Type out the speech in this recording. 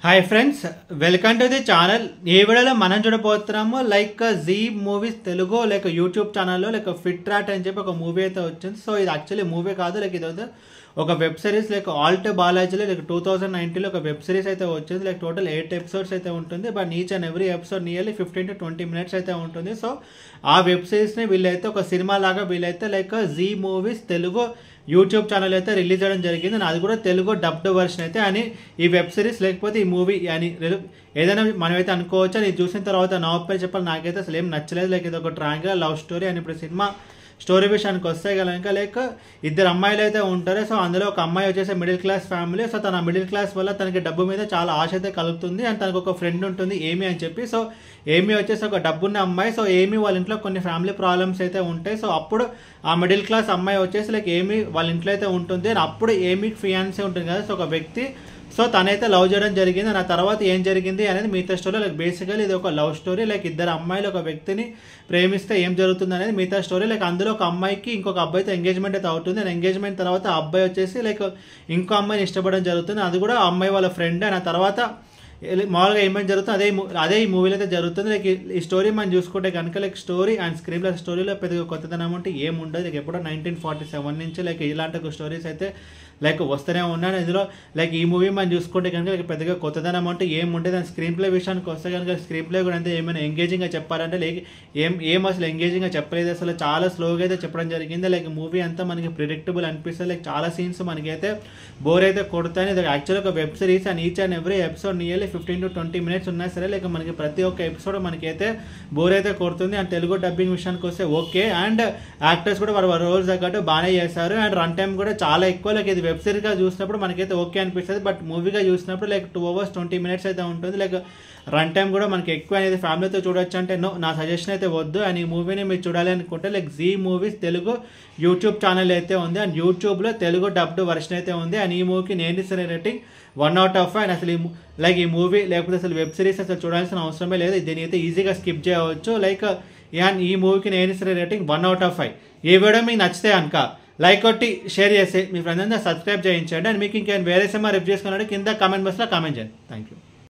Hi friends, welcome to the channel. ఈ వీడియోలో మనం చూడబోతున్నాము జీ మూవీస్ తెలుగు యూట్యూబ్ ఛానల్లో ఫిట్ రాట్ అని చెప్పి ఒక మూవీ అయితే వచ్చింది. సో ఇది యాక్చువల్లీ మూవీ కాదు, ఇది ఒక వెబ్ సిరీస్ ఆల్ట్ బాలాజీలో 2019లో ఒక వెబ్ సిరీస్ అయితే వచ్చింది. టోటల్ 8 ఎపిసోడ్స్ అయితే ఉంటుంది. But each and every episode nearly 15 to 20 minutes అయితే ఉంటుంది. సో ఆ వెబ్ సిరీస్ని వీళ్ళైతే ఒక సినిమా లాగా వీళ్ళైతే Zee movies Telugu YouTube channel అయితే రిలీజ్ చేయడం జరిగింది. అది కూడా తెలుగు డబ్డ్ వర్షన్ అయితే అని ఈ వెబ్ సిరీస్ లేకపోతే ఈ మూవీ అని ఏదైనా మనమైతే అనుకోవచ్చు. అని చూసిన తర్వాత నా ఒప్పని చెప్పాలి, నాకైతే అసలు ఏం నచ్చలేదు. ఇది ఒక ట్రయాంగిల్ లవ్ స్టోరీ అని. ఇప్పుడు సినిమా స్టోరీ విషయానికి వస్తే కనుక ఇద్దరు అమ్మాయిలు అయితే ఉంటారు. సో అందులో ఒక అమ్మాయి వచ్చేసి మిడిల్ క్లాస్ ఫ్యామిలీ. సో తన మిడిల్ క్లాస్ వల్ల తనకి డబ్బు మీద చాలా ఆశ అయితే కలుగుతుంది. అండ్ తనకు ఒక ఫ్రెండ్ ఉంటుంది ఏమి అని చెప్పి. సో ఏమి వచ్చేసి ఒక డబ్బున్న అమ్మాయి. సో ఏమి వాళ్ళ ఇంట్లో కొన్ని ఫ్యామిలీ ప్రాబ్లమ్స్ అయితే ఉంటాయి. సో అప్పుడు ఆ మిడిల్ క్లాస్ అమ్మాయి వచ్చేసి ఏమి వాళ్ళ ఇంట్లో అయితే ఉంటుంది. అండ్ అప్పుడు ఏమి ఫియాన్సీ ఉంటుంది కదా, సో ఒక వ్యక్తి. సో తనైతే లవ్ చేయడం జరిగింది. ఆ తర్వాత ఏం జరిగింది అనేది మిగతా స్టోరీ. బేసికలీ ఇది ఒక లవ్ స్టోరీ. ఇద్దరు అమ్మాయిలు ఒక వ్యక్తిని ప్రేమిస్తే ఏం జరుగుతుంది అనేది మిగతా స్టోరీ. అందులో ఒక అమ్మాయికి ఇంకొక అబ్బాయితో ఎంగేజ్మెంట్ అయితే అవుతుంది. అండ్ ఎంగేజ్మెంట్ తర్వాత ఆ అబ్బాయి వచ్చేసి ఇంకో అమ్మాయిని ఇష్టపడడం జరుగుతుంది. అది కూడా ఆ అమ్మాయి వాళ్ళ ఫ్రెండ్. అండ్ ఆ తర్వాత మామూలుగా ఏమైనా జరుగుతుంది అదే ఈ మూవీలో అయితే జరుగుతుంది. ఈ స్టోరీ మనం చూసుకుంటే కనుక స్టోరీ అండ్ స్క్రీన్ ప్లే స్టోరీలో పెద్దగా కొత్తదనం అంటే ఏముండదు. ఎప్పుడో 1947 నుంచి ఇలాంటి స్టోరీస్ అయితే వస్తూనే ఉన్నాను. ఇందులో ఈ మూవీ మనం చూసుకుంటే కనుక పెద్దగా కొత్తదనం అంటే ఏముంటుంది. దాని స్క్రీన్ ప్లే విషయానికి వస్తే కనుక స్క్రీన్ ప్లే కూడా అంతే ఏమైనా ఎంగేజింగ్గా చెప్పారంటే ఏం అసలు ఎంగేజింగ్గా చెప్పలేదు. అసలు చాలా స్లోగా అయితే చెప్పడం జరిగింది. మూవీ అంతా మనకి ప్రిడిక్టబుల్ అనిపిస్తుంది. చాలా సీన్స్ మనకైతే బోర్ అయితే కొడతాయి. ఇది యాక్చువల్గా ఒక web series and each and every episode nearly 15 to 20 minutes ఉన్నా సరే మనకి ప్రతి ఒక్క ఎపిసోడ్ మనకైతే బోర్ అయితే కొడుతుంది. అండ్ తెలుగు డబ్బింగ్ విషయానికి వస్తే ఓకే. అండ్ యాక్టర్స్ కూడా వారి రోల్స్ తగ్గట్టు బాగానే చేశారు. అండ్ రన్ టైం కూడా చాలా ఎక్కువ. ఇది వెబ్ సిరీస్గా చూసినప్పుడు మనకైతే ఓకే అనిపిస్తుంది. బట్ మూవీగా చూసినప్పుడు 2 hours 20 minutes అయితే ఉంటుంది. రన్ టైం కూడా మనకి ఎక్కువ అనేది ఫ్యామిలీతో చూడొచ్చు అంటే నా సజెషన్ అయితే వద్దు. అండ్ ఈ మూవీని మీరు చూడాలి అనుకుంటే Zee movies Telugu YouTube channel అయితే ఉంది. అండ్ యూట్యూబ్లో తెలుగు డబ్డ్ వర్షన్ అయితే ఉంది. అండ్ ఈ మూవీకి నేను ఇస్తున్న రేటింగ్ 1 out of 5. అండ్ అసలు ఈ మూవీ లేకపోతే అసలు వెబ్ సిరీస్ అసలు చూడాల్సిన అవసరమే లేదు. దీని అయితే ఈజీగా స్కిప్ చేయవచ్చు. ఈ మూవీకి నేను ఇస్తున్న రేటింగ్ 1 out of 5. ఈ వీడియో మీకు నచ్చితే కనుక లైక్ కొట్టి షేర్ చేసి మీ ఫ్రెండ్స్ అందరూ సబ్స్క్రైబ్ చేయించండి. అండ్ మీకు ఇంకేమైనా వేరే సినిమా రివ్యూ చేసుకోవాలంటే కింద కామెంట్ బాక్స్లో కామెంట్ చేయండి. Thank you.